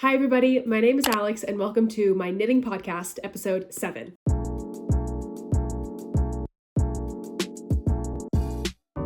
Hi everybody, my name is Alex and welcome to my knitting podcast, episode 7.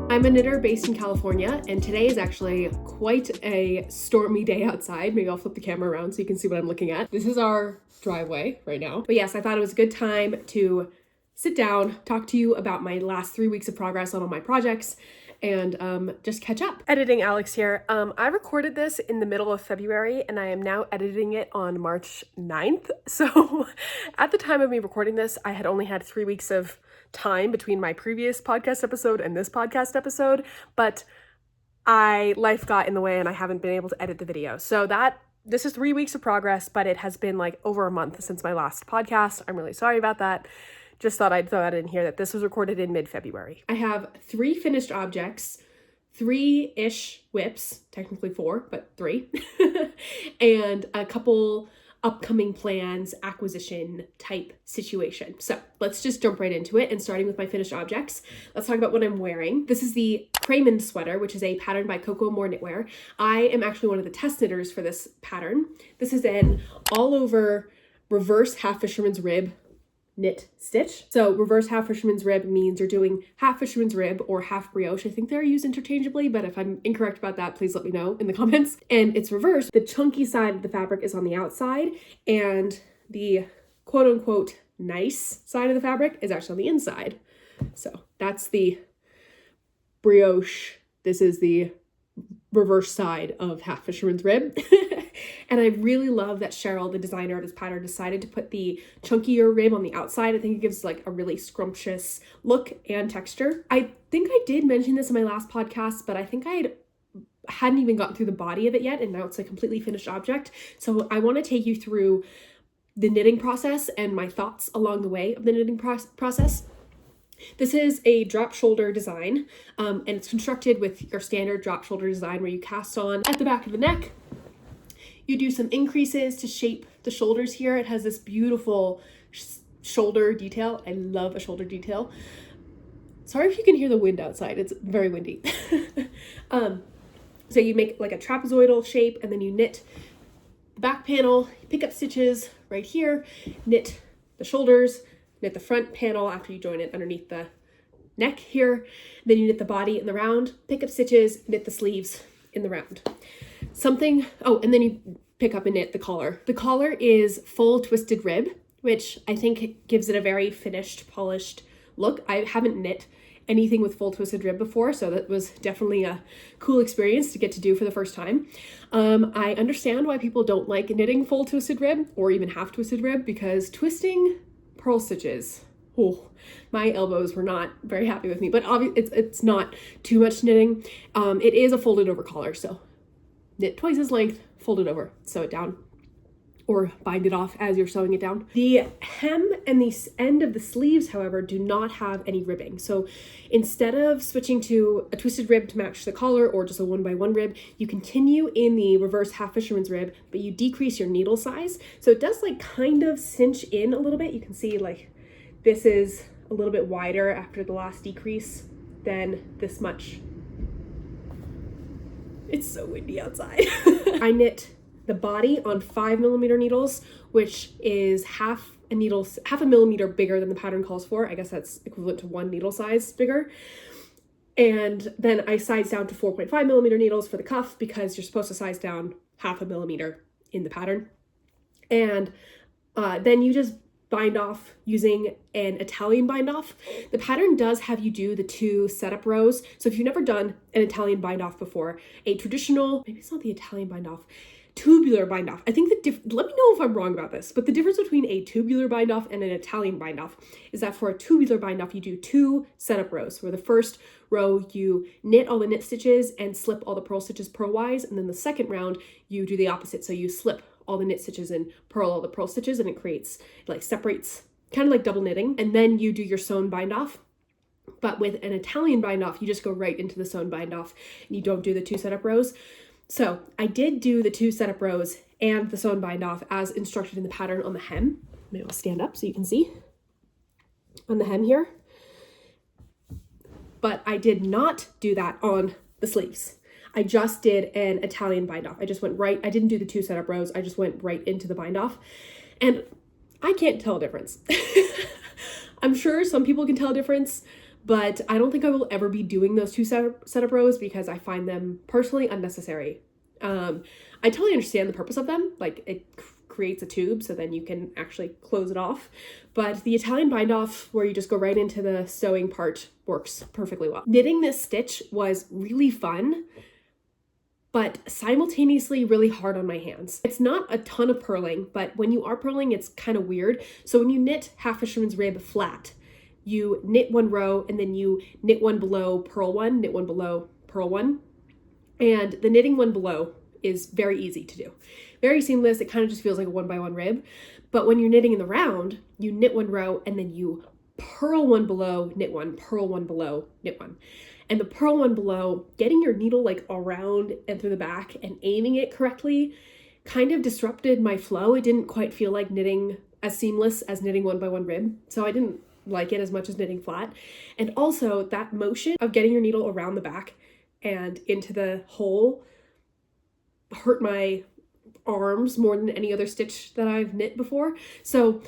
I'm a knitter based in California and today is actually quite a stormy day outside. Maybe I'll flip the camera around so you can see what I'm looking at. This is our driveway right now. But yes, I thought it was a good time to sit down, talk to you about my last 3 weeks of progress on all my projects, and just catch up. Editing Alex here. I recorded this in the middle of February and I am now editing it on March 9th. So at the time of me recording this, I had only had 3 weeks of time between my previous podcast episode and this podcast episode, but life got in the way and I haven't been able to edit the video. So this is 3 weeks of progress, but it has been like over a month since my last podcast. I'm really sorry about that. Just thought I'd throw that in here that this was recorded in mid-February. I have 3 finished objects, 3-ish whips, technically 4, but 3, and a couple upcoming plans, acquisition type situation. So let's just jump right into it, and starting with my finished objects, let's talk about what I'm wearing. This is the Cramond Sweater, which is a pattern by Coco Amour Knitwear. I am actually one of the test knitters for this pattern. This is an all over reverse half fisherman's rib knit stitch. So reverse half fisherman's rib means you're doing half fisherman's rib or half brioche. I think they're used interchangeably, but if I'm incorrect about that, please let me know in the comments. And it's reversed. The chunky side of the fabric is on the outside and the quote unquote nice side of the fabric is actually on the inside. So that's the brioche. This is the reverse side of half fisherman's rib. And I really love that Cheryl, the designer of this pattern, decided to put the chunkier rib on the outside. I think it gives like a really scrumptious look and texture. I think I did mention this in my last podcast, but I think I hadn't even gotten through the body of it yet, and now it's a completely finished object. So I want to take you through the knitting process and my thoughts along the way of the knitting process. This is a drop shoulder design, and it's constructed with your standard drop shoulder design where you cast on at the back of the neck. You do some increases to shape the shoulders here. It has this beautiful shoulder detail. I love a shoulder detail. Sorry if you can hear the wind outside. It's very windy. So you make like a trapezoidal shape and then you knit the back panel, pick up stitches right here, knit the shoulders, knit the front panel after you join it underneath the neck here. Then you knit the body in the round, pick up stitches, knit the sleeves in the round. And then you pick up and knit the collar. The collar is full twisted rib, which I think gives it a very finished, polished look. I haven't knit anything with full twisted rib before, so that was definitely a cool experience to get to do for the first time. I understand why people don't like knitting full twisted rib or even half twisted rib, because twisting purl stitches, my elbows were not very happy with me, but obviously it's not too much knitting. It is a folded over collar, so knit twice as length, fold it over, sew it down, or bind it off as you're sewing it down. The hem and the end of the sleeves, however, do not have any ribbing. So instead of switching to a twisted rib to match the collar or just a 1x1 rib, you continue in the reverse half fisherman's rib, but you decrease your needle size. So it does like kind of cinch in a little bit. You can see like this is a little bit wider after the last decrease than this much. It's so windy outside. I knit the body on 5mm needles, which is half a millimeter bigger than the pattern calls for. I guess that's equivalent to 1 needle size bigger. And then I size down to 4.5mm needles for the cuff, because you're supposed to size down 0.5 millimeter in the pattern. And then you just bind off using an Italian bind off. The pattern does have you do the 2 setup rows. So if you've never done an Italian bind off before, a traditional, maybe it's not the Italian bind off, tubular bind off. I think let me know if I'm wrong about this, but the difference between a tubular bind off and an Italian bind off is that for a tubular bind off, you do 2 setup rows, where the first row you knit all the knit stitches and slip all the purl stitches purlwise, and then the second round you do the opposite. So you slip all the knit stitches and purl all the purl stitches, and it separates, kind of like double knitting. And then you do your sewn bind off. But with an Italian bind off, you just go right into the sewn bind off and you don't do the 2 setup rows. So I did do the 2 setup rows and the sewn bind off as instructed in the pattern on the hem. Maybe I'll stand up so you can see on the hem here. But I did not do that on the sleeves. I just did an Italian bind off. I just went right, I didn't do the 2 setup rows. I just went right into the bind off, and I can't tell a difference. I'm sure some people can tell a difference, but I don't think I will ever be doing those 2 setup rows because I find them personally unnecessary. I totally understand the purpose of them. Like, it creates a tube so then you can actually close it off. But the Italian bind off, where you just go right into the sewing part, works perfectly well. Knitting this stitch was really fun, but simultaneously really hard on my hands. It's not a ton of purling, but when you are purling, it's kind of weird. So when you knit half fisherman's rib flat, you knit 1 row and then you knit 1 below, purl 1, knit 1 below, purl 1. And the knitting 1 below is very easy to do. Very seamless. It kind of just feels like a 1x1 rib. But when you're knitting in the round, you knit 1 row and then you purl 1 below, knit 1, purl 1 below, knit 1. And the purl 1 below, getting your needle like around and through the back and aiming it correctly kind of disrupted my flow. It didn't quite feel like knitting as seamless as knitting 1x1 rib. So I didn't like it as much as knitting flat. And also that motion of getting your needle around the back and into the hole hurt my arms more than any other stitch that I've knit before. So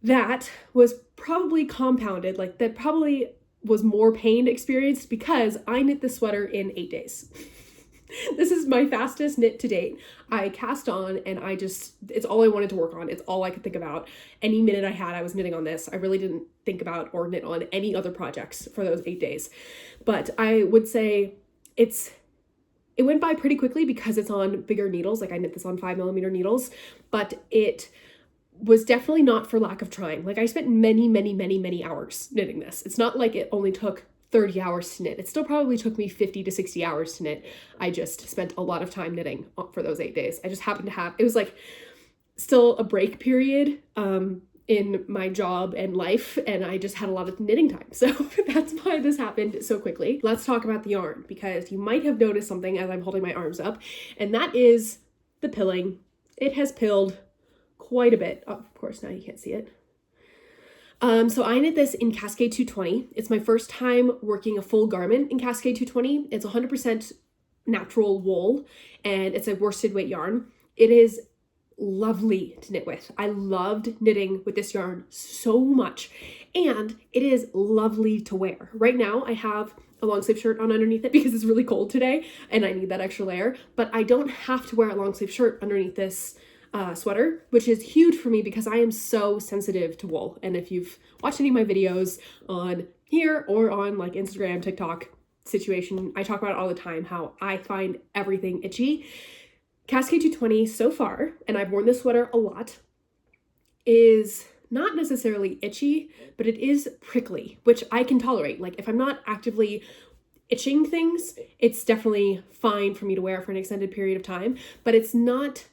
that was probably compounded, like that probably was more pain experienced because I knit this sweater in 8 days. This is my fastest knit to date. I cast on and it's all I wanted to work on. It's all I could think about. Any minute I had, I was knitting on this. I really didn't think about or knit on any other projects for those 8 days. But I would say it went by pretty quickly because it's on bigger needles. Like, I knit this on 5mm needles, but it was definitely not for lack of trying. Like, I spent many hours knitting this. It's not like it only took 30 hours to knit. It still probably took me 50 to 60 hours to knit. I just spent a lot of time knitting for those 8 days. I just happened to have, it was like still a break period in my job and life, and I just had a lot of knitting time. So that's why this happened so quickly. Let's talk about the yarn, because you might have noticed something as I'm holding my arms up, and that is the pilling. It has pilled quite a bit. Oh, of course, now you can't see it. So I knit this in Cascade 220. It's my first time working a full garment in Cascade 220. It's 100% natural wool, and it's a worsted weight yarn. It is lovely to knit with. I loved knitting with this yarn so much, and it is lovely to wear. Right now I have a long sleeve shirt on underneath it because it's really cold today and I need that extra layer, but I don't have to wear a long sleeve shirt underneath this sweater, which is huge for me because I am so sensitive to wool. And if you've watched any of my videos on here or on like Instagram, TikTok situation, I talk about it all the time, how I find everything itchy. Cascade 220 so far, and I've worn this sweater a lot, is not necessarily itchy, but it is prickly, which I can tolerate. Like, if I'm not actively itching things, it's definitely fine for me to wear for an extended period of time, but it's not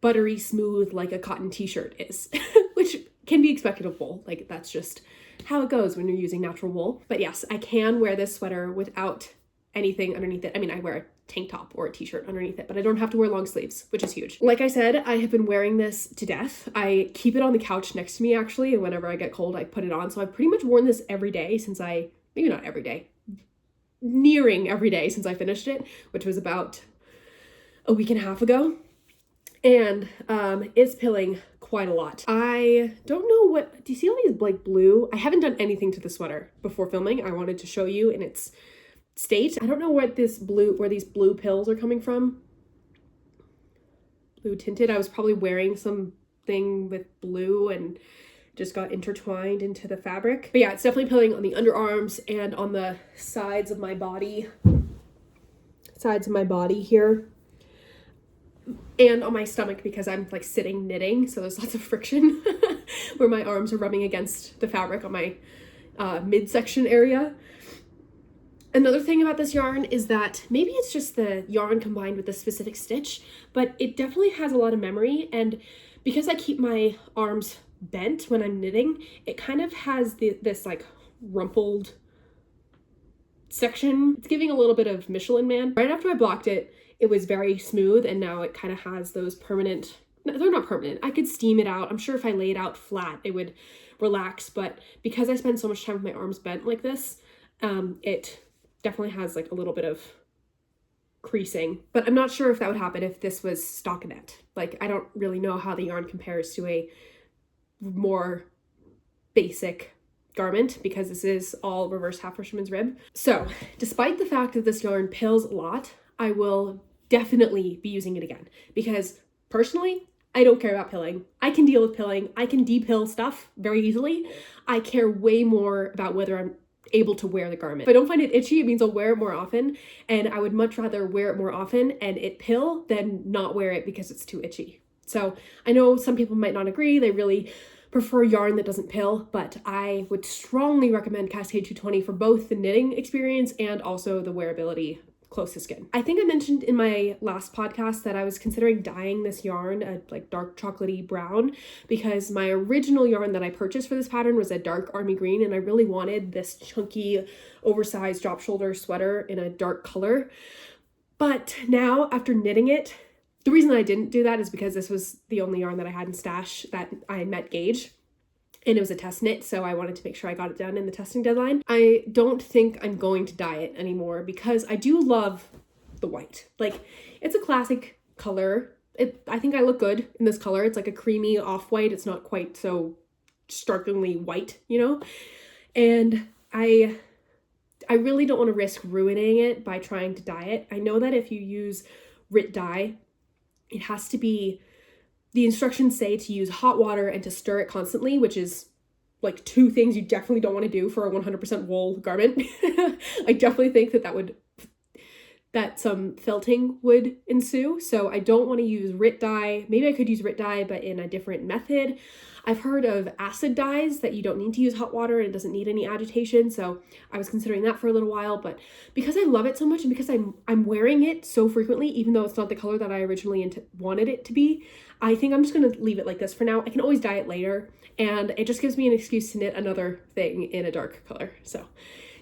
buttery smooth like a cotton t-shirt is, which can be expected of wool. Like, that's just how it goes when you're using natural wool. But yes, I can wear this sweater without anything underneath it. I mean, I wear a tank top or a t-shirt underneath it, but I don't have to wear long sleeves, which is huge. Like I said, I have been wearing this to death. I keep it on the couch next to me, actually, and whenever I get cold, I put it on. So I've pretty much worn this every day since maybe not every day, nearing every day since I finished it, which was about a week and a half ago. And it's pilling quite a lot. I don't know do you see all these like blue? I haven't done anything to the sweater before filming. I wanted to show you in its state. I don't know where these blue pills are coming from. Blue tinted. I was probably wearing something with blue and just got intertwined into the fabric. But yeah, it's definitely pilling on the underarms and on the sides of my body. Sides of my body here. And on my stomach because I'm like sitting knitting, so there's lots of friction where my arms are rubbing against the fabric on my midsection area. Another thing about this yarn is that maybe it's just the yarn combined with the specific stitch, but it definitely has a lot of memory, and because I keep my arms bent when I'm knitting, it kind of has this like rumpled section. It's giving a little bit of Michelin Man. Right after I blocked it, it was very smooth, and now it kind of has those permanent, they're not permanent. I could steam it out. I'm sure if I lay it out flat, it would relax, but because I spend so much time with my arms bent like this, it definitely has like a little bit of creasing, but I'm not sure if that would happen if this was stockinette. Like, I don't really know how the yarn compares to a more basic garment because this is all reverse half fisherman's rib. So despite the fact that this yarn pills a lot, I will definitely be using it again because personally, I don't care about pilling. I can deal with pilling. I can de-pill stuff very easily. I care way more about whether I'm able to wear the garment. If I don't find it itchy, it means I'll wear it more often, and I would much rather wear it more often and it pill than not wear it because it's too itchy. So I know some people might not agree. They really prefer yarn that doesn't pill, but I would strongly recommend Cascade 220 for both the knitting experience and also the wearability close to skin. I think I mentioned in my last podcast that I was considering dyeing this yarn a like dark chocolatey brown because my original yarn that I purchased for this pattern was a dark army green, and I really wanted this chunky oversized drop shoulder sweater in a dark color. But now after knitting it, the reason I didn't do that is because this was the only yarn that I had in stash that I met gauge, and it was a test knit, so I wanted to make sure I got it done in the testing deadline. I don't think I'm going to dye it anymore because I do love the white. Like, it's a classic color. I think I look good in this color. It's like a creamy off-white. It's not quite so startlingly white, you know? And I really don't want to risk ruining it by trying to dye it. I know that if you use RIT dye, it has to be, the instructions say to use hot water and to stir it constantly, which is like two things you definitely don't want to do for a 100% wool garment. I definitely think that some felting would ensue. So I don't want to use RIT dye. Maybe I could use RIT dye, but in a different method. I've heard of acid dyes that you don't need to use hot water and it doesn't need any agitation. So I was considering that for a little while, but because I love it so much and because I'm wearing it so frequently, even though it's not the color that I originally wanted it to be, I think I'm just going to leave it like this for now. I can always dye it later, and it just gives me an excuse to knit another thing in a dark color. So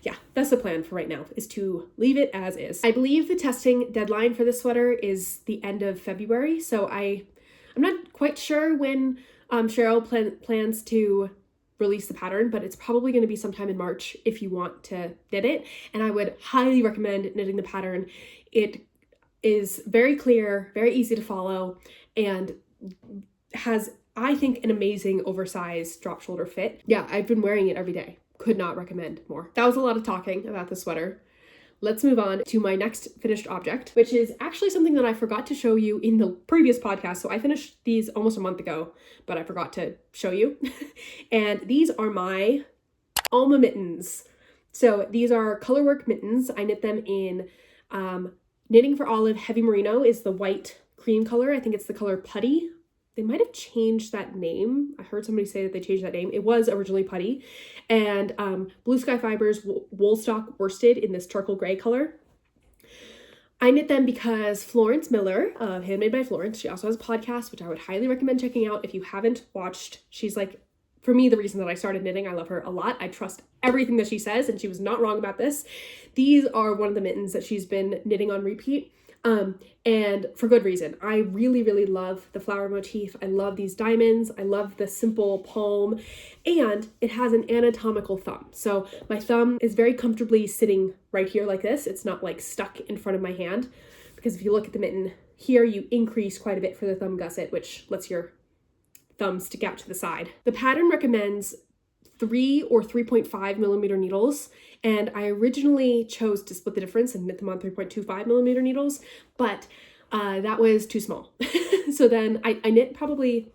yeah, that's the plan for right now, is to leave it as is. I believe the testing deadline for this sweater is the end of February. So I'm not quite sure when Cheryl plans to release the pattern, but it's probably going to be sometime in March if you want to knit it. And I would highly recommend knitting the pattern. It is very clear, very easy to follow, and has, I think, an amazing oversized drop shoulder fit. Yeah, I've been wearing it every day. Could not recommend more. That was a lot of talking about the sweater. Let's move on to my next finished object, which is actually something that I forgot to show you in the previous podcast. So I finished these almost a month ago, but I forgot to show you. And these are my Alma Mittens. So these are colorwork mittens. I knit them in Knitting for Olive Heavy Merino is the white cream color. I think it's the color Putty. They might have changed that name. I heard somebody say that they changed that name. It was originally Putty. And Blue Sky Fibers Woolstock Worsted in this charcoal gray color. I knit them because Florence Miller of Handmade by Florence, she also has a podcast, which I would highly recommend checking out if you haven't watched. She's like, for me, the reason that I started knitting. I love her a lot. I trust everything that she says, and she was not wrong about this. These are one of the mittens that she's been knitting on repeat. And for good reason. I really, really love the flower motif. I love these diamonds. I love the simple palm, and it has an anatomical thumb. So my thumb is very comfortably sitting right here like this. It's not like stuck in front of my hand, because if you look at the mitten here, you increase quite a bit for the thumb gusset, which lets your thumb stick out to the side. The pattern recommends 3 or 3.5 millimeter needles, and I originally chose to split the difference and knit them on 3.25 millimeter needles, but that was too small. So then I knit probably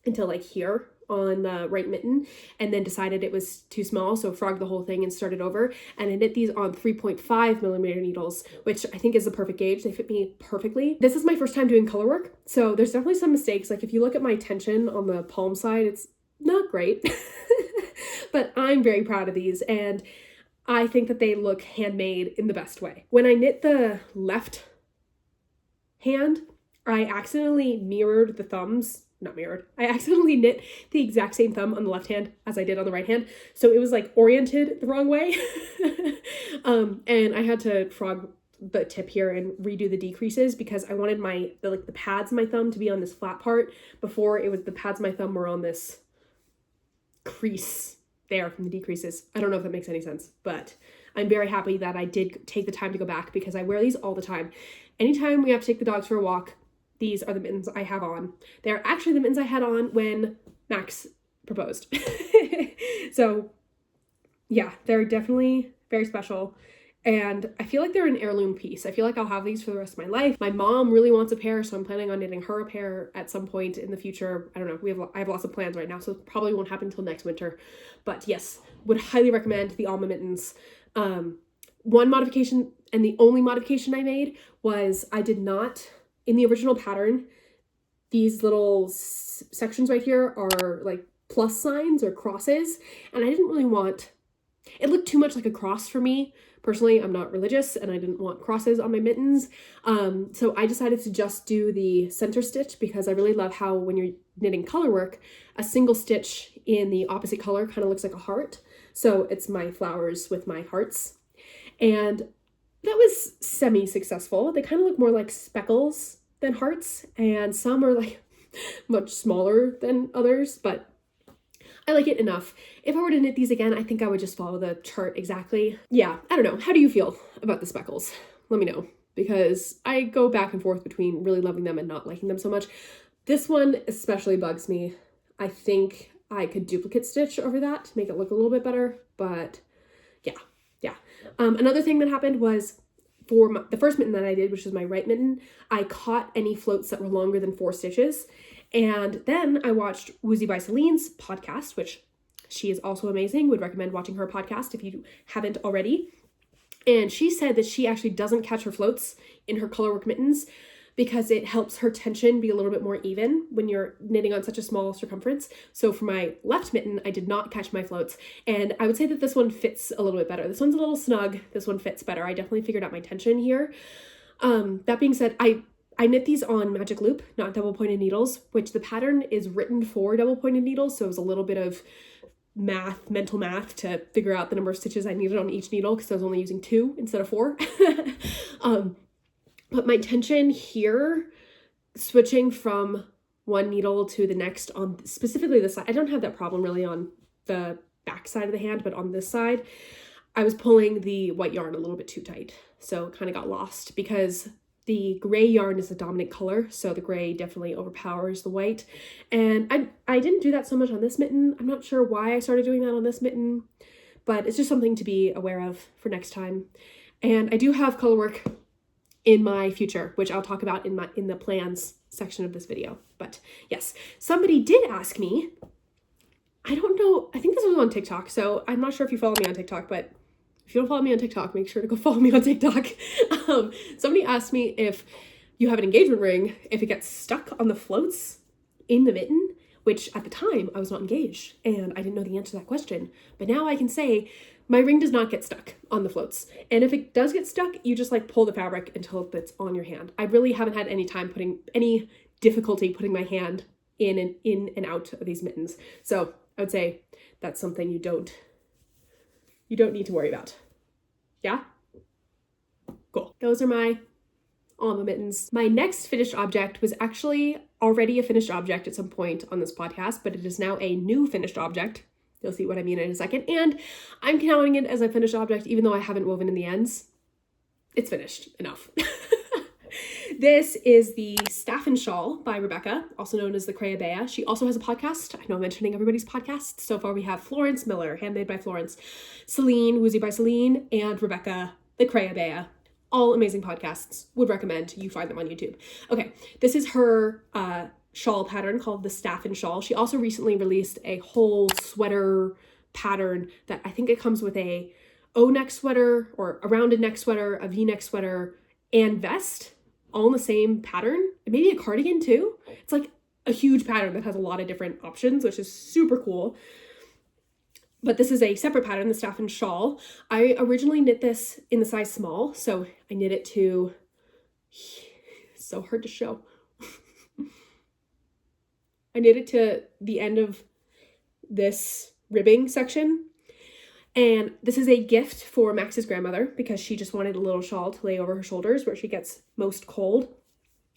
until like here on the right mitten, and then decided it was too small, so frogged the whole thing and started over, and I knit these on 3.5 millimeter needles, which I think is the perfect gauge. They fit me perfectly. This is my first time doing color work, so there's definitely some mistakes. Like if you look at my tension on the palm side, it's not great. But I'm very proud of these, and I think that they look handmade in the best way. When I knit the left hand, I accidentally mirrored the thumbs. Not mirrored. I accidentally knit the exact same thumb on the left hand as I did on the right hand. So it was like oriented the wrong way. And I had to frog the tip here and redo the decreases because I wanted the pads of my thumb to be on this flat part before it was the pads of my thumb were on this crease there from the decreases. I don't know if that makes any sense, but I'm very happy that I did take the time to go back because I wear these all the time. Anytime we have to take the dogs for a walk, these are the mittens I have on. They're actually the mittens I had on when Max proposed. So yeah, they're definitely very special. And I feel like they're an heirloom piece. I feel like I'll have these for the rest of my life. My mom really wants a pair, so I'm planning on knitting her a pair at some point in the future. I don't know. I have lots of plans right now, so it probably won't happen until next winter. But yes, would highly recommend the Alma Mittens. One modification, and the only modification I made, was I did not, in the original pattern, these little sections right here are like plus signs or crosses, and I didn't really want, it looked too much like a cross for me. Personally, I'm not religious and I didn't want crosses on my mittens. So I decided to just do the center stitch because I really love how when you're knitting color work, a single stitch in the opposite color kind of looks like a heart. So it's my flowers with my hearts. And that was semi-successful. They kind of look more like speckles than hearts, and some are like much smaller than others, but I like it enough. If I were to knit these again, I think I would just follow the chart exactly. Yeah, I don't know. How do you feel about the speckles? Let me know, because I go back and forth between really loving them and not liking them so much. This one especially bugs me. I think I could duplicate stitch over that to make it look a little bit better, but yeah. Another thing that happened was for the first mitten that I did, which was my right mitten, I caught any floats that were longer than 4 stitches. And then I watched Woozy by Celine's podcast, which she is also amazing. Would recommend watching her podcast if you haven't already. And she said that she actually doesn't catch her floats in her colorwork mittens because it helps her tension be a little bit more even when you're knitting on such a small circumference. So for my left mitten, I did not catch my floats. And I would say that this one fits a little bit better. This one's a little snug. This one fits better. I definitely figured out my tension here. That being said, I knit these on magic loop, not double pointed needles, which the pattern is written for double pointed needles. So it was a little bit of mental math to figure out the number of stitches I needed on each needle because I was only using 2 instead of 4. But my tension here, switching from one needle to the next on specifically this side, I don't have that problem really on the back side of the hand, but on this side, I was pulling the white yarn a little bit too tight. So it kind of got lost because the gray yarn is the dominant color, so the gray definitely overpowers the white. And I didn't do that so much on this mitten. I'm not sure why I started doing that on this mitten, but it's just something to be aware of for next time. And I do have color work in my future, which I'll talk about in the plans section of this video. But yes, somebody did ask me, I don't know, I think this was on TikTok, so I'm not sure if you follow me on TikTok, but if you don't follow me on TikTok, make sure to go follow me on TikTok. Somebody asked me if you have an engagement ring, if it gets stuck on the floats in the mitten, which at the time I was not engaged and I didn't know the answer to that question. But now I can say my ring does not get stuck on the floats. And if it does get stuck, you just like pull the fabric until it's on your hand. I really haven't had any difficulty putting my hand in and out of these mittens. So I would say that's something you don't need to worry about. Yeah? Cool. Those are my Alma mittens. My next finished object was actually already a finished object at some point on this podcast, but it is now a new finished object. You'll see what I mean in a second. And I'm counting it as a finished object, even though I haven't woven in the ends. It's finished enough. This is the Staffin Shawl by Rebecca, also known as the Cramond. She also has a podcast. I know I'm mentioning everybody's podcasts. So far we have Florence Miller, Handmade by Florence, Celine, Woozy by Celine, and Rebecca, the Cramond. All amazing podcasts. Would recommend you find them on YouTube. Okay, this is her shawl pattern called the Staffin Shawl. She also recently released a whole sweater pattern that I think it comes with a O-neck sweater or a rounded neck sweater, a V-neck sweater, and vest, all in the same pattern. And maybe a cardigan too. It's like a huge pattern that has a lot of different options, which is super cool. But this is a separate pattern, the Staffin Shawl. I originally knit this in the size small, so I knit it to, so hard to show. I knit it to the end of this ribbing section. And this is a gift for Max's grandmother because she just wanted a little shawl to lay over her shoulders where she gets most cold.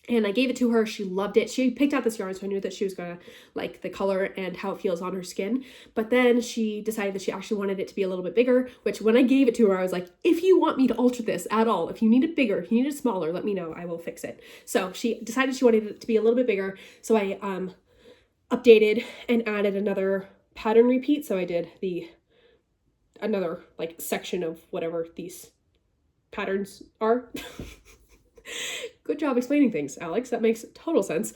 And I gave it to her. She loved it. She picked out this yarn, so I knew that she was going to like the color and how it feels on her skin. But then she decided that she actually wanted it to be a little bit bigger, which when I gave it to her, I was like, if you want me to alter this at all, if you need it bigger, if you need it smaller, let me know. I will fix it. So she decided she wanted it to be a little bit bigger. So I updated and added another pattern repeat. So I did another like section of whatever these patterns are. Good job explaining things, Alex. That makes total sense.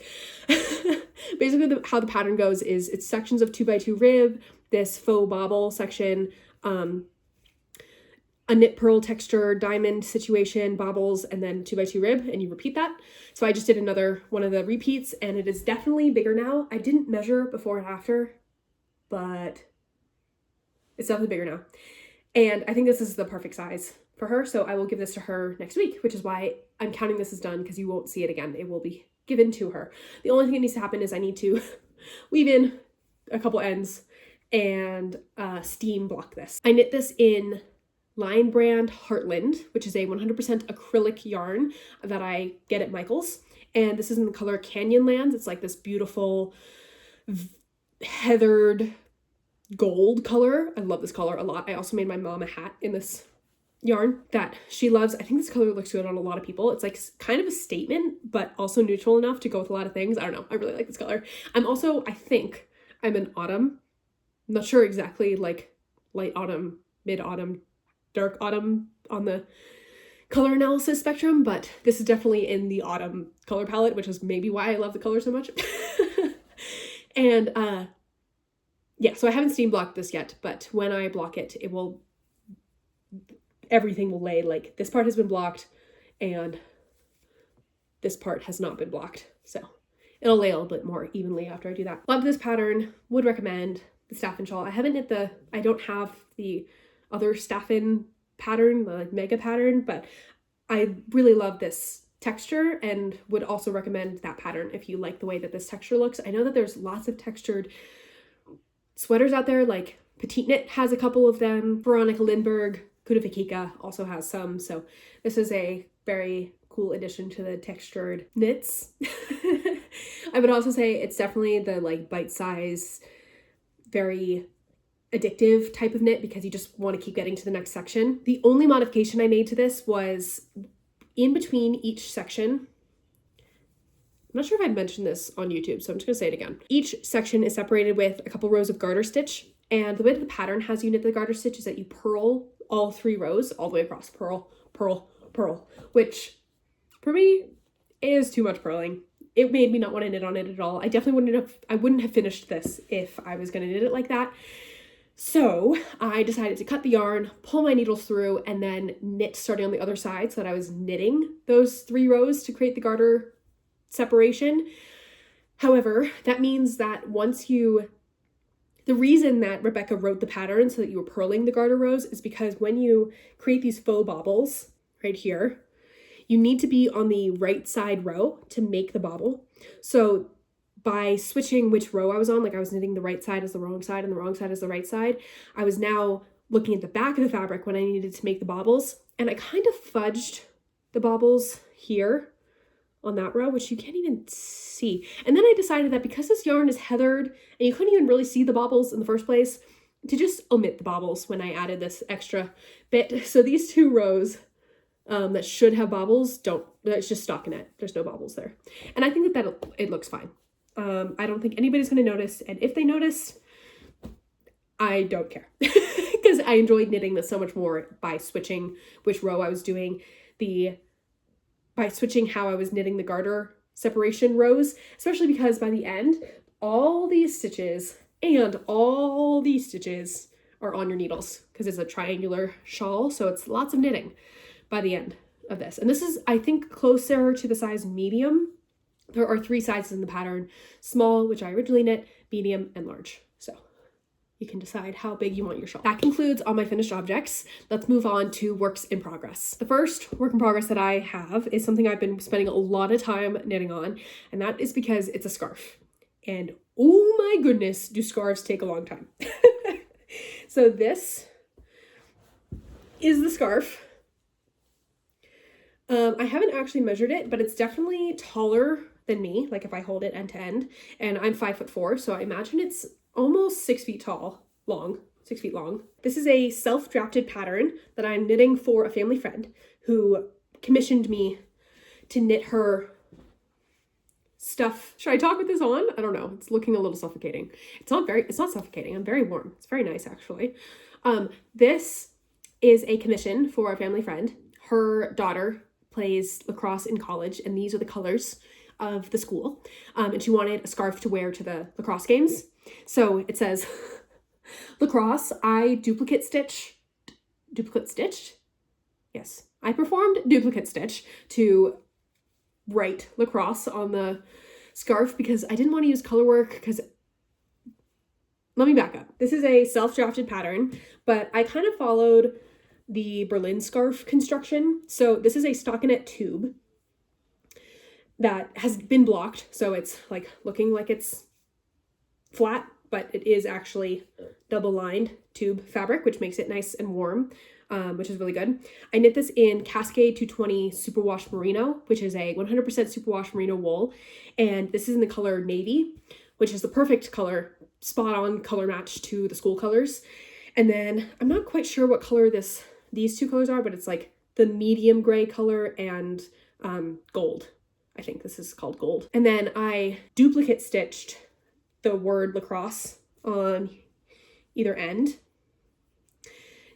Basically, how the pattern goes is it's sections of 2x2 rib, this faux bobble section, a knit pearl texture, diamond situation, bobbles, and then 2x2 rib, and you repeat that. So I just did another one of the repeats, and it is definitely bigger now. I didn't measure before and after, but it's definitely bigger now. And I think this is the perfect size for her, so I will give this to her next week, which is why I'm counting this as done, because you won't see it again. It will be given to her. The only thing that needs to happen is I need to weave in a couple ends and steam block this. I knit this in Lion Brand Heartland, which is a 100% acrylic yarn that I get at Michael's, and this is in the color Canyonlands. It's like this beautiful heathered gold color. I love this color a lot. I also made my mom a hat in this yarn that she loves. I think this color looks good on a lot of people. It's like kind of a statement, but also neutral enough to go with a lot of things. I don't know. I really like this color. I think I'm in autumn. I'm not sure exactly, like light autumn, mid-autumn, dark autumn on the color analysis spectrum, but this is definitely in the autumn color palette, which is maybe why I love the color so much. And yeah, so I haven't steam blocked this yet, but when I block it, everything will lay, like this part has been blocked and this part has not been blocked. So it'll lay a little bit more evenly after I do that. Love this pattern, would recommend the Staffin Shawl. I don't have the other Staffin pattern, the like mega pattern, but I really love this texture and would also recommend that pattern if you like the way that this texture looks. I know that there's lots of textured sweaters out there, like Petite Knit has a couple of them, Veronica Lindbergh, Kudafikika also has some, so this is a very cool addition to the textured knits. I would also say it's definitely the like bite size, very addictive type of knit because you just want to keep getting to the next section. The only modification I made to this was in between each section. I'm not sure if I'd mentioned this on YouTube, so I'm just gonna say it again. Each section is separated with a couple rows of garter stitch, and the way that the pattern has you knit the garter stitch is that you purl all 3 rows all the way across. Purl, purl, purl, which for me is too much purling. It made me not want to knit on it at all. I wouldn't have finished this if I was gonna knit it like that. So I decided to cut the yarn, pull my needles through, and then knit starting on the other side so that I was knitting those 3 rows to create the garter separation. However, that means that the reason that Rebecca wrote the pattern so that you were purling the garter rows is because when you create these faux bobbles right here, you need to be on the right side row to make the bobble. So by switching which row I was on, like I was knitting the right side as the wrong side and the wrong side as the right side, I was now looking at the back of the fabric when I needed to make the bobbles, and I kind of fudged the bobbles here on that row, which you can't even see. And then I decided that because this yarn is heathered and you couldn't even really see the bobbles in the first place, to just omit the bobbles when I added this extra bit. So these 2 rows that should have bobbles it's just stockinette. There's no bobbles there. And I think that it looks fine. I don't think anybody's going to notice. And if they notice, I don't care because I enjoyed knitting this so much more by switching which row I was doing, by switching how I was knitting the garter separation rows, especially because by the end, all these stitches are on your needles because it's a triangular shawl. So it's lots of knitting by the end of this. And this is, I think, closer to the size medium. There are 3 sizes in the pattern: small, which I originally knit, medium, and large. So you can decide how big you want your shawl. That concludes all my finished objects. Let's move on to works in progress. The first work in progress that I have is something I've been spending a lot of time knitting on, and that is because it's a scarf. And oh my goodness, do scarves take a long time. So this is the scarf. I haven't actually measured it, but it's definitely taller than me, like if I hold it end to end, and I'm 5'4", so I imagine it's almost 6 feet long. 6 feet long. This is a self-drafted pattern that I'm knitting for a family friend who commissioned me to knit her stuff. Should I talk with this on? I don't know. It's looking a little suffocating. It's not suffocating. I'm very warm. It's very nice, actually. This is a commission for a family friend. Her daughter plays lacrosse in college, and these are the colors of the school. And she wanted a scarf to wear to the lacrosse games. So it says, lacrosse, I duplicate stitched. Yes, I performed duplicate stitch to write lacrosse on the scarf because I didn't want to use color work because, let me back up. This is a self-drafted pattern, but I kind of followed the Berlin scarf construction. So this is a stockinette tube that has been blocked. So it's like looking like it's flat, but it is actually double lined tube fabric, which makes it nice and warm, which is really good. I knit this in Cascade 220 Superwash Merino, which is a 100% Superwash Merino wool. And this is in the color navy, which is the perfect color, spot on color match to the school colors. And then I'm not quite sure what color these two colors are, but it's like the medium gray color and gold. I think this is called gold. And then I duplicate stitched the word lacrosse on either end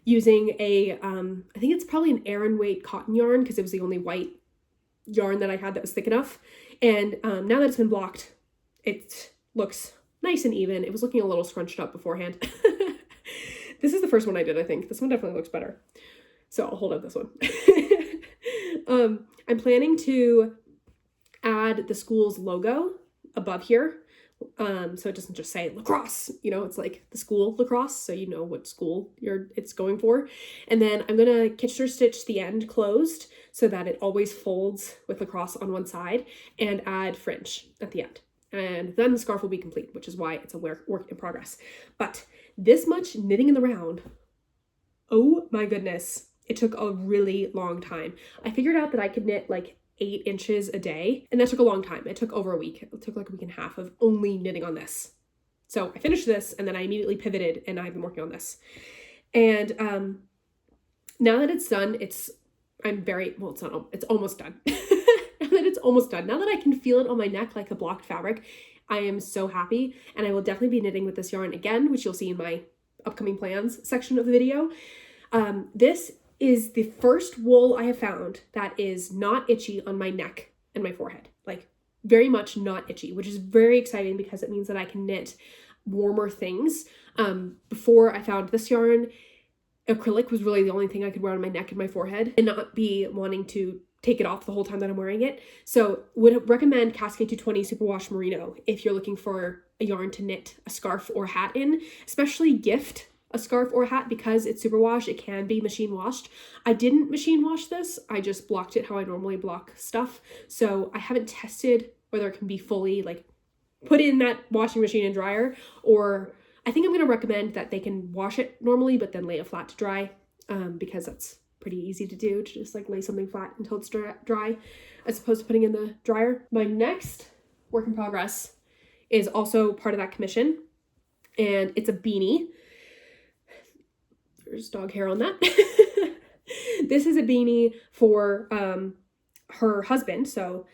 using a, I think it's probably an Aran weight cotton yarn because it was the only white yarn that I had that was thick enough. And now that it's been blocked, it looks nice and even. It was looking a little scrunched up beforehand. This is the first one I did, I think. This one definitely looks better. So I'll hold up this one. I'm planning to add the school's logo above here. So it doesn't just say lacrosse, it's like the school lacrosse, so you know what school it's going for. And then I'm gonna Kitchener stitch the end closed so that it always folds with lacrosse on one side and add fringe at the end. And then the scarf will be complete, which is why it's a work in progress. But this much knitting in the round, oh my goodness, it took a really long time. I figured out that I could knit like 8 inches a day, and that took a long time. It took over a week. It took like a week and a half of only knitting on this. So I finished this and then I immediately pivoted and I've been working on this. And now that it's done, it's almost done. Now that it's almost done, now that I can feel it on my neck like a blocked fabric, I am so happy. And I will definitely be knitting with this yarn again, which you'll see in my upcoming plans section of the video. This is the first wool I have found that is not itchy on my neck and my forehead. Like very much not itchy, which is very exciting because it means that I can knit warmer things. Before I found this yarn, acrylic was really the only thing I could wear on my neck and my forehead and not be wanting to take it off the whole time that I'm wearing it. So would recommend Cascade 220 Superwash Merino if you're looking for a yarn to knit a scarf or hat in, especially gift a scarf or a hat because it's superwash. It can be machine washed. I didn't machine wash this. I just blocked it how I normally block stuff. So I haven't tested whether it can be fully like put in that washing machine and dryer, or I think I'm going to recommend that they can wash it normally, but then lay it flat to dry because that's pretty easy to do, to just like lay something flat until it's dry as opposed to putting in the dryer. My next work in progress is also part of that commission, and it's a beanie. There's dog hair on that. This is a beanie for her husband. So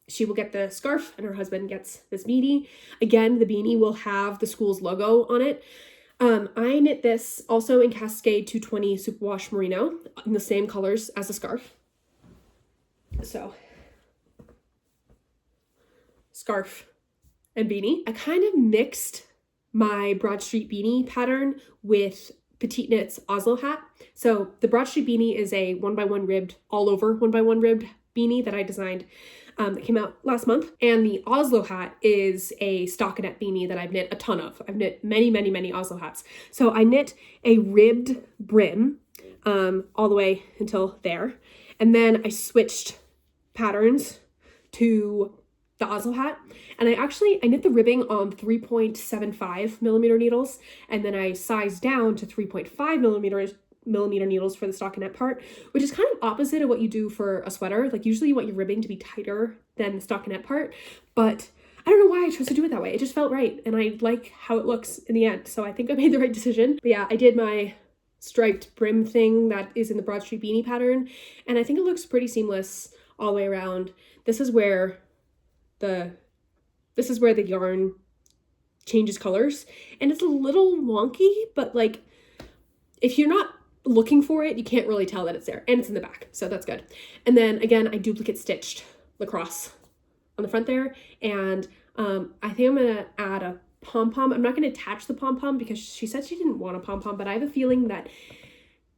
she will get the scarf and her husband gets this beanie. Again, the beanie will have the school's logo on it. I knit this also in Cascade 220 Superwash Merino in the same colors as the scarf. So scarf and beanie. I kind of mixed my Broad Street beanie pattern with Petite Knit's Oslo hat. So the Broad Street beanie is a 1x1 ribbed, all over 1x1 ribbed beanie that I designed that came out last month. And the Oslo hat is a stockinette beanie that I've knit a ton of. I've knit many, many, many Oslo hats. So I knit a ribbed brim all the way until there. And then I switched patterns to the Oslo hat. And I knit the ribbing on 3.75 millimeter needles. And then I sized down to 3.5 8mm needles for the stockinette part, which is kind of opposite of what you do for a sweater. Like usually you want your ribbing to be tighter than the stockinette part, but I don't know why I chose to do it that way. It just felt right, and I like how it looks in the end, so I think I made the right decision. But yeah, I did my striped brim thing that is in the Broad Street Beanie pattern, and I think it looks pretty seamless all the way around. This is where the yarn changes colors, and it's a little wonky, but like if you're not looking for it, you can't really tell that it's there, and it's in the back, so that's good. And then again, I duplicate stitched Lacrosse on the front there, and I think I'm gonna add a pom-pom. I'm not gonna attach the pom-pom because she said she didn't want a pom-pom, but I have a feeling that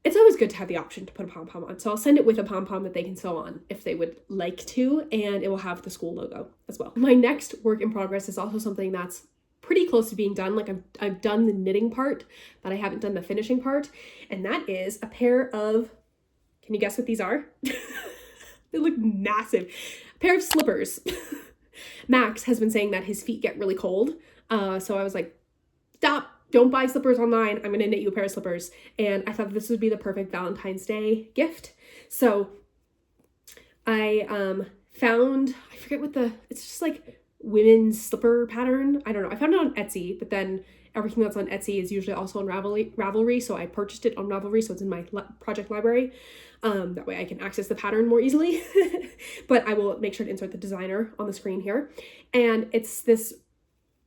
it's always good to have the option to put a pom-pom on. So I'll send it with a pom-pom that they can sew on if they would like to, and it will have the school logo as well. My next work in progress is also something that's pretty close to being done. Like I've done the knitting part, but I haven't done the finishing part, and that is a pair of, can you guess what these are? They look massive. A pair of slippers. Max has been saying that his feet get really cold. So I was like, stop, don't buy slippers online. I'm gonna knit you a pair of slippers. And I thought this would be the perfect Valentine's Day gift. So I found, I forget what it's just like women's slipper pattern. I don't know. I found it on Etsy, but then everything that's on Etsy is usually also on Ravelry. So I purchased it on Ravelry, so it's in my project library. That way I can access the pattern more easily. But I will make sure to insert the designer on the screen here. And it's this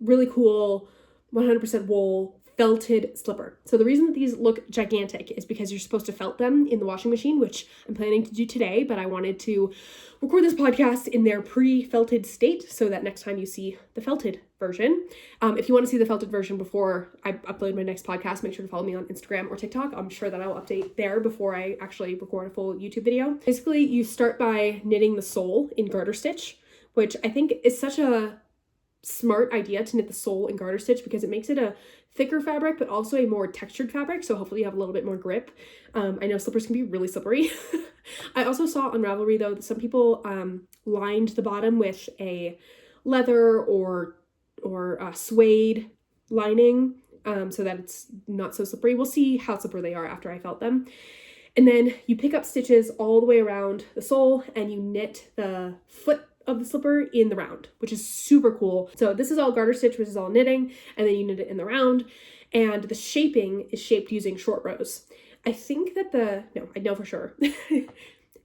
really cool 100% wool felted slipper. So the reason that these look gigantic is because you're supposed to felt them in the washing machine, which I'm planning to do today, but I wanted to record this podcast in their pre-felted state so that next time you see the felted version. If you want to see the felted version before I upload my next podcast, make sure to follow me on Instagram or TikTok. I'm sure that I will update there before I actually record a full YouTube video. Basically, you start by knitting the sole in garter stitch, which I think is such a smart idea to knit the sole in garter stitch because it makes it a thicker fabric, but also a more textured fabric. So hopefully you have a little bit more grip. I know slippers can be really slippery. I also saw on Ravelry though that some people lined the bottom with a leather or suede lining so that it's not so slippery. We'll see how slippery they are after I felt them. And then you pick up stitches all the way around the sole and you knit the foot of the slipper in the round, which is super cool. So this is all garter stitch, which is all knitting, and then you knit it in the round, and the shaping is shaped using short rows. I think that I know for sure.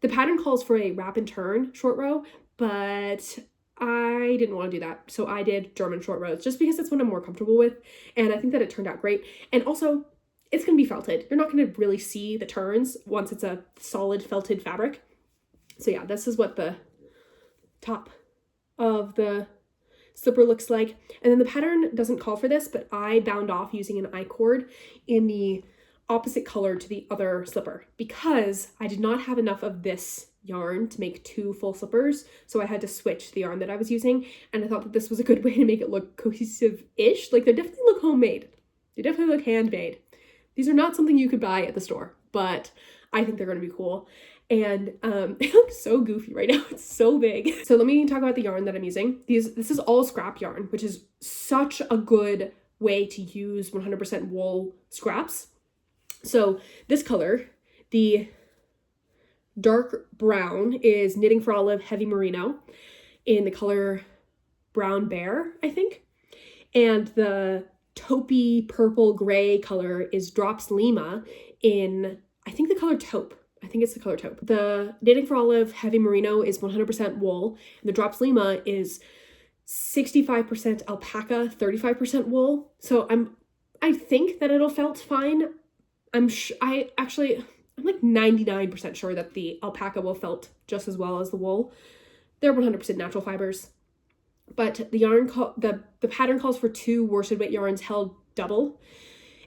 The pattern calls for a wrap and turn short row, but I didn't want to do that. So I did German short rows just because that's what I'm more comfortable with. And I think that it turned out great. And also it's going to be felted. You're not going to really see the turns once it's a solid felted fabric. So yeah, this is what the top of the slipper looks like. And then the pattern doesn't call for this, but I bound off using an I-cord in the opposite color to the other slipper because I did not have enough of this yarn to make 2 full slippers. So I had to switch the yarn that I was using. And I thought that this was a good way to make it look cohesive-ish. Like they definitely look homemade. They definitely look handmade. These are not something you could buy at the store, but I think they're going to be cool. And they look so goofy right now. It's so big. So let me talk about the yarn that I'm using. This is all scrap yarn, which is such a good way to use 100% wool scraps. So this color, the dark brown, is Knitting for Olive Heavy Merino in the color Brown Bear, I think. And the taupey purple gray color is Drops Lima in, I think, the color taupe. I think it's the color taupe. The Knitting for Olive Heavy Merino is 100% wool, and the Drops Lima is 65% alpaca, 35% wool. So I think that it'll felt fine. I'm like 99% sure that the alpaca will felt just as well as the wool. They're 100% natural fibers. But the yarn, the pattern calls for 2 worsted weight yarns held double,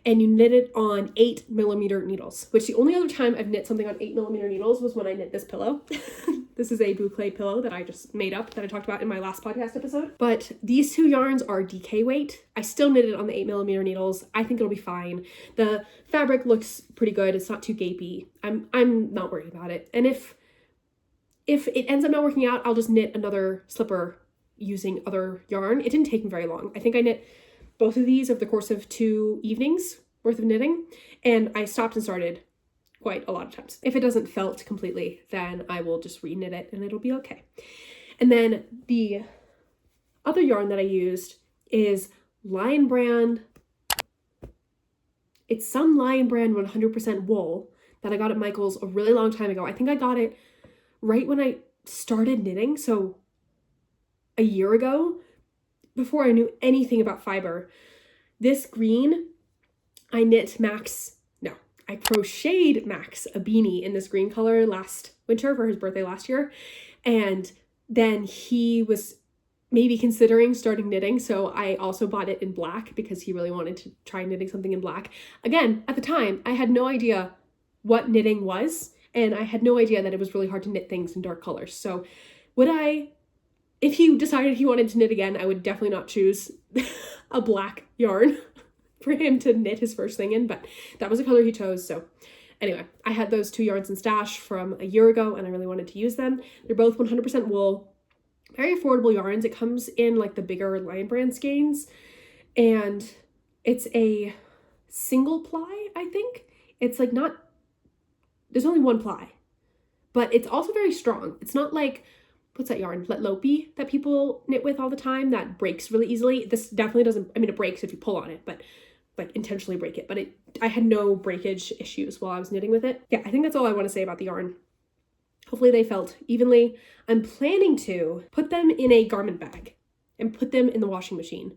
and you knit it on 8mm needles, which the only other time I've knit something on 8mm needles was when I knit this pillow. This is a boucle pillow that I just made up that I talked about in my last podcast episode. But these 2 yarns are DK weight. I still knit it on the 8mm needles. I think it'll be fine. The fabric looks pretty good. It's not too gapey. I'm not worried about it. And if it ends up not working out, I'll just knit another slipper using other yarn. It didn't take me very long. I think I knit both of these over the course of 2 evenings worth of knitting, and I stopped and started quite a lot of times. If it doesn't felt completely, then I will just re-knit it and it'll be okay. And then the other yarn that I used is Lion Brand. It's some Lion Brand 100% wool that I got at Michael's a really long time ago. I think I got it right when I started knitting, so a year ago, before I knew anything about fiber. This green, I crocheted Max a beanie in this green color last winter for his birthday last year. And then he was maybe considering starting knitting, so I also bought it in black because he really wanted to try knitting something in black. Again, at the time, I had no idea what knitting was, and I had no idea that it was really hard to knit things in dark colors. So if he decided he wanted to knit again, I would definitely not choose a black yarn for him to knit his first thing in, but that was the color he chose. So anyway, I had those 2 yarns in stash from a year ago and I really wanted to use them. They're both 100% wool, very affordable yarns. It comes in like the bigger Lion Brand skeins, and it's a single ply, I think. It's like there's only 1 ply, but it's also very strong. It's not like, what's that yarn? Let Lopi that people knit with all the time that breaks really easily. This definitely doesn't, I mean, it breaks if you pull on it, but like intentionally break it. But I had no breakage issues while I was knitting with it. Yeah, I think that's all I want to say about the yarn. Hopefully they felt evenly. I'm planning to put them in a garment bag and put them in the washing machine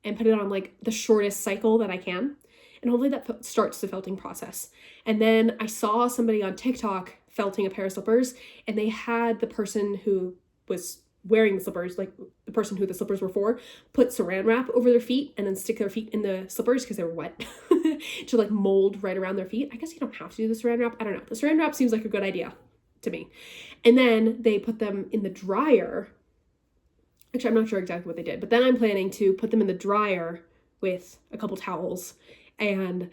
and put it on like the shortest cycle that I can. And hopefully that starts the felting process. And then I saw somebody on TikTok felting a pair of slippers, and they had the person who was wearing the slippers, like the person who the slippers were for, put saran wrap over their feet and then stick their feet in the slippers because they were wet to like mold right around their feet. I guess you don't have to do the saran wrap. I don't know. The saran wrap seems like a good idea to me. And then they put them in the dryer. Actually, I'm not sure exactly what they did, but then I'm planning to put them in the dryer with a couple towels and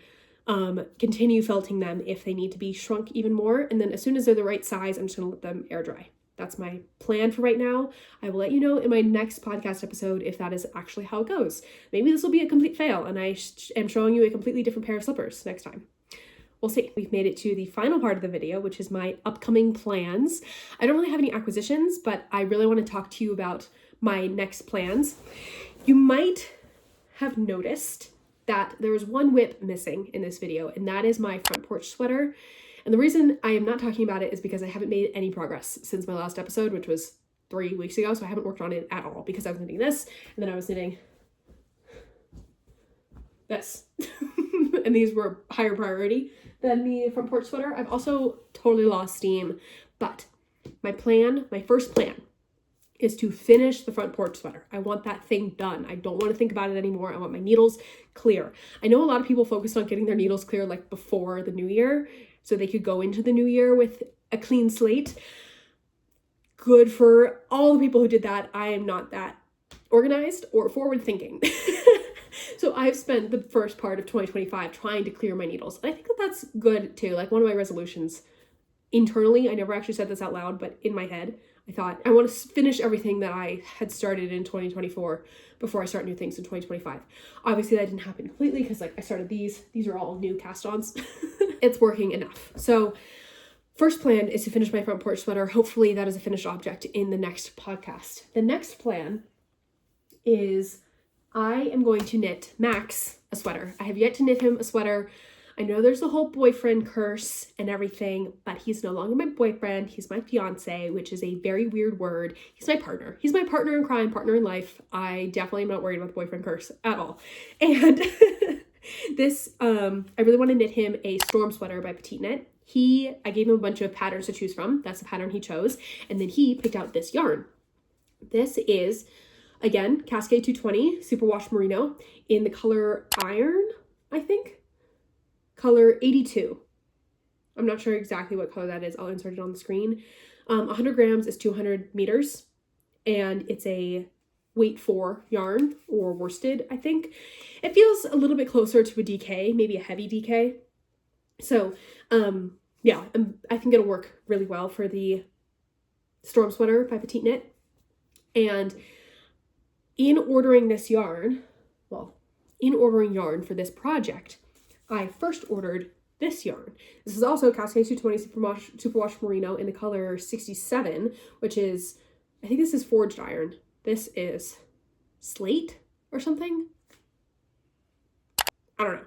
continue felting them if they need to be shrunk even more. And then as soon as they're the right size, I'm just going to let them air dry. That's my plan for right now. I will let you know in my next podcast episode if that is actually how it goes. Maybe this will be a complete fail and I am showing you a completely different pair of slippers next time. We'll see. We've made it to the final part of the video, which is my upcoming plans. I don't really have any acquisitions, but I really want to talk to you about my next plans. You might have noticed that there was one whip missing in this video, and that is my front porch sweater. And the reason I am not talking about it is because I haven't made any progress since my last episode, which was 3 weeks ago. So I haven't worked on it at all because I was knitting this, and then I was knitting this. And these were higher priority than the front porch sweater. I've also totally lost steam, but my first plan is to finish the front porch sweater. I want that thing done. I don't want to think about it anymore. I want my needles clear. I know a lot of people focused on getting their needles clear like before the new year, so they could go into the new year with a clean slate. Good for all the people who did that. I am not that organized or forward thinking. So I've spent the first part of 2025 trying to clear my needles. And I think that that's good too. Like one of my resolutions internally, I never actually said this out loud, but in my head, I thought I want to finish everything that I had started in 2024 before I start new things in 2025. Obviously that didn't happen completely because like I started these are all new cast-ons. It's working enough. So first plan is to finish my front porch sweater. Hopefully that is a finished object in the next podcast. The next plan is I am going to knit Max a sweater. I have yet to knit him a sweater. I know there's the whole boyfriend curse and everything, but he's no longer my boyfriend. He's my fiance, which is a very weird word. He's my partner. He's my partner in crime, partner in life. I definitely am not worried about the boyfriend curse at all. And this, I really want to knit him a storm sweater by Petite Knit. I gave him a bunch of patterns to choose from. That's the pattern he chose. And then he picked out this yarn. This is, again, Cascade 220 Superwash Merino in the color Iron, I think. Color 82. I'm not sure exactly what color that is. I'll insert it on the screen. 100 grams is 200 meters, and it's a weight 4 yarn, or worsted, I think. It feels a little bit closer to a DK, maybe a heavy DK. So, yeah, I think it'll work really well for the storm sweater by Petite Knit. And in ordering yarn for this project, I first ordered this yarn. This is also Cascade 220 Superwash Merino in the color 67, which is, I think this is forged iron. This is slate or something. I don't know.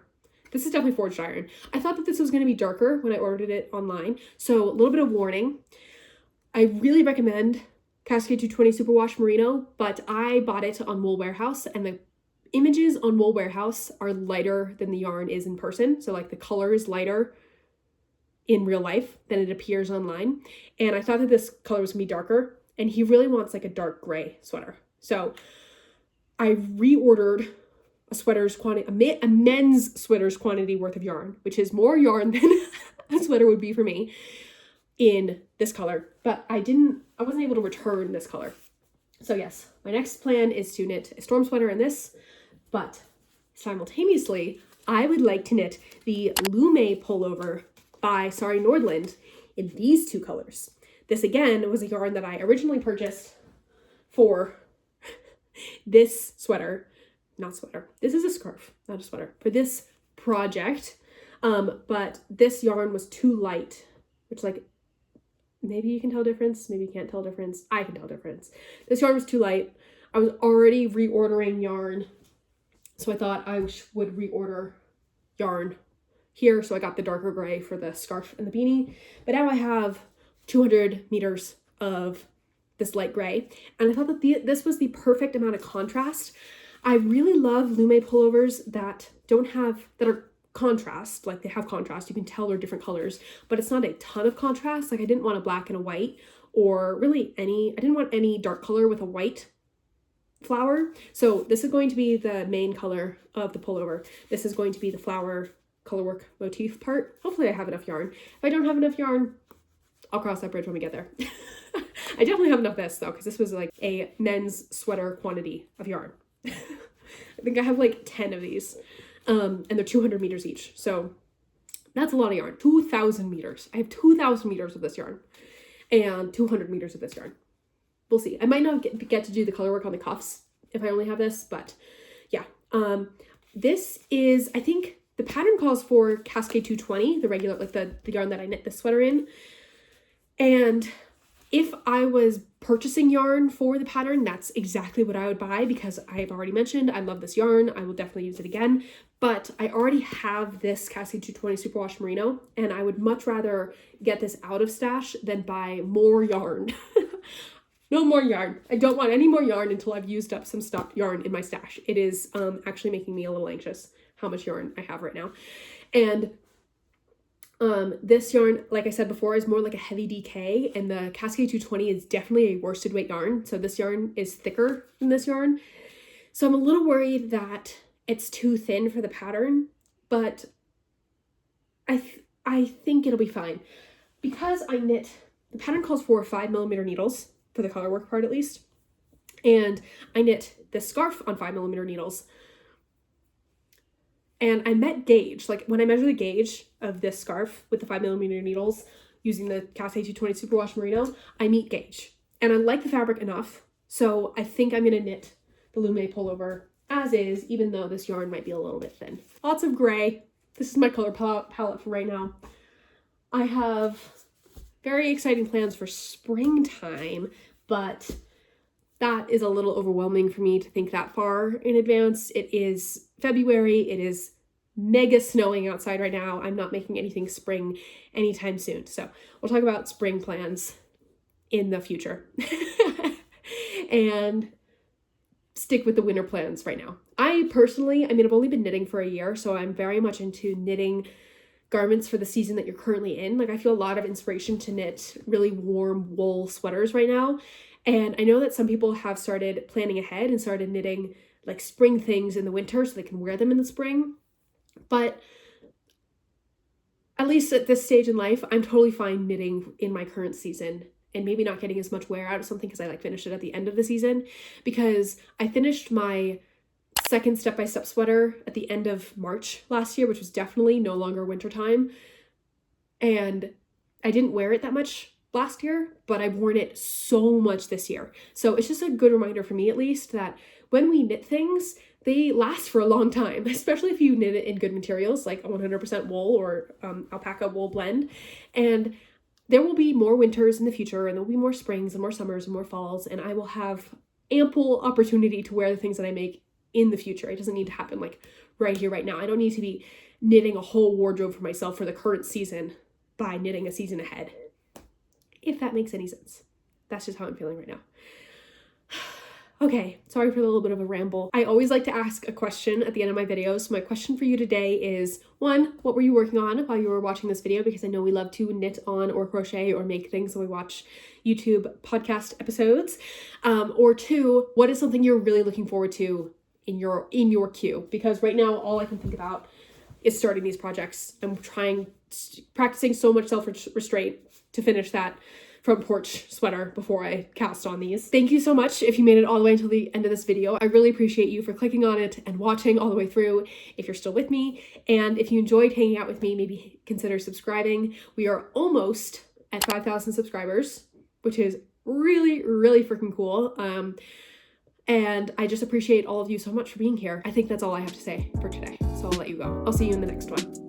This is definitely forged iron. I thought that this was going to be darker when I ordered it online. So a little bit of warning. I really recommend Cascade 220 Superwash Merino, but I bought it on Wool Warehouse, and the images on Wool Warehouse are lighter than the yarn is in person. So like the color is lighter in real life than it appears online. And I thought that this color was going to be darker, and he really wants like a dark gray sweater. So I reordered a men's sweater's quantity worth of yarn, which is more yarn than a sweater would be for me, in this color, but I wasn't able to return this color. So yes, my next plan is to knit a storm sweater in this, but simultaneously, I would like to knit the Lume pullover by Sari Nordland in these two colors. This again was a yarn that I originally purchased for this sweater. This is a scarf, not a sweater, for this project. But this yarn was too light, which, like, maybe you can tell difference, maybe you can't tell difference. I can tell difference. This yarn was too light. I was already reordering yarn, so I thought I would reorder yarn here. So I got the darker gray for the scarf and the beanie, but now I have 200 meters of this light gray, and I thought that this was the perfect amount of contrast. I really love Lume pullovers that are contrast, like they have contrast. You can tell they're different colors, but it's not a ton of contrast. Like I didn't want a black and a white, or really I didn't want any dark color with a white flower. So this is going to be the main color of the pullover. This is going to be the flower colorwork motif part. Hopefully I have enough yarn. If I don't have enough yarn, I'll cross that bridge when we get there. I definitely have enough of this though, because this was like a men's sweater quantity of yarn. I think I have like 10 of these, and they're 200 meters each. So that's a lot of yarn. 2,000 meters. I have 2,000 meters of this yarn and 200 meters of this yarn. We'll see. I might not get to do the color work on the cuffs if I only have this, but yeah. This is, I think the pattern calls for Cascade 220, the regular, like the yarn that I knit this sweater in. And if I was purchasing yarn for the pattern, that's exactly what I would buy, because I've already mentioned I love this yarn. I will definitely use it again, but I already have this Cascade 220 Superwash Merino, and I would much rather get this out of stash than buy more yarn. No more yarn. I don't want any more yarn until I've used up some stock yarn in my stash. It is actually making me a little anxious how much yarn I have right now. And this yarn, like I said before, is more like a heavy DK, and the Cascade 220 is definitely a worsted weight yarn. So this yarn is thicker than this yarn. So I'm a little worried that it's too thin for the pattern, but I think it'll be fine, because the pattern calls for 5mm needles for the color work part at least. And I knit this scarf on 5mm needles. And I met gauge, like when I measure the gauge of this scarf with the 5mm needles using the Cascade 220 Superwash Merino, I meet gauge. And I like the fabric enough, so I think I'm gonna knit the Lume pullover as is, even though this yarn might be a little bit thin. Lots of gray. This is my color palette for right now. I have very exciting plans for springtime, but that is a little overwhelming for me to think that far in advance. It is February. It is mega snowing outside right now. I'm not making anything spring anytime soon. So we'll talk about spring plans in the future and stick with the winter plans right now. I personally, I've only been knitting for a year, so I'm very much into knitting garments for the season that you're currently in. Like I feel a lot of inspiration to knit really warm wool sweaters right now. And I know that some people have started planning ahead and started knitting like spring things in the winter so they can wear them in the spring. But at least at this stage in life, I'm totally fine knitting in my current season and maybe not getting as much wear out of something because I like finished it at the end of the season, because I finished my second step-by-step sweater at the end of March last year, which was definitely no longer wintertime. And I didn't wear it that much last year, but I've worn it so much this year. So it's just a good reminder for me, at least, that when we knit things, they last for a long time, especially if you knit it in good materials like a 100% wool or alpaca wool blend. And there will be more winters in the future, and there'll be more springs and more summers and more falls, and I will have ample opportunity to wear the things that I make in the future. It doesn't need to happen like right here, right now. I don't need to be knitting a whole wardrobe for myself for the current season by knitting a season ahead, if that makes any sense. That's just how I'm feeling right now. Okay, sorry for a little bit of a ramble. I always like to ask a question at the end of my videos. So my question for you today is, one, what were you working on while you were watching this video? Because I know we love to knit on or crochet or make things when we watch YouTube podcast episodes. Or two, what is something you're really looking forward to in your queue? Because right now, all I can think about is starting these projects. I'm practicing so much self-restraint to finish that front porch sweater before I cast on these. Thank you so much if you made it all the way until the end of this video. I really appreciate you for clicking on it and watching all the way through if you're still with me. And if you enjoyed hanging out with me, maybe consider subscribing. We are almost at 5,000 subscribers, which is really, really freaking cool. And I just appreciate all of you so much for being here. I think that's all I have to say for today. So I'll let you go. I'll see you in the next one.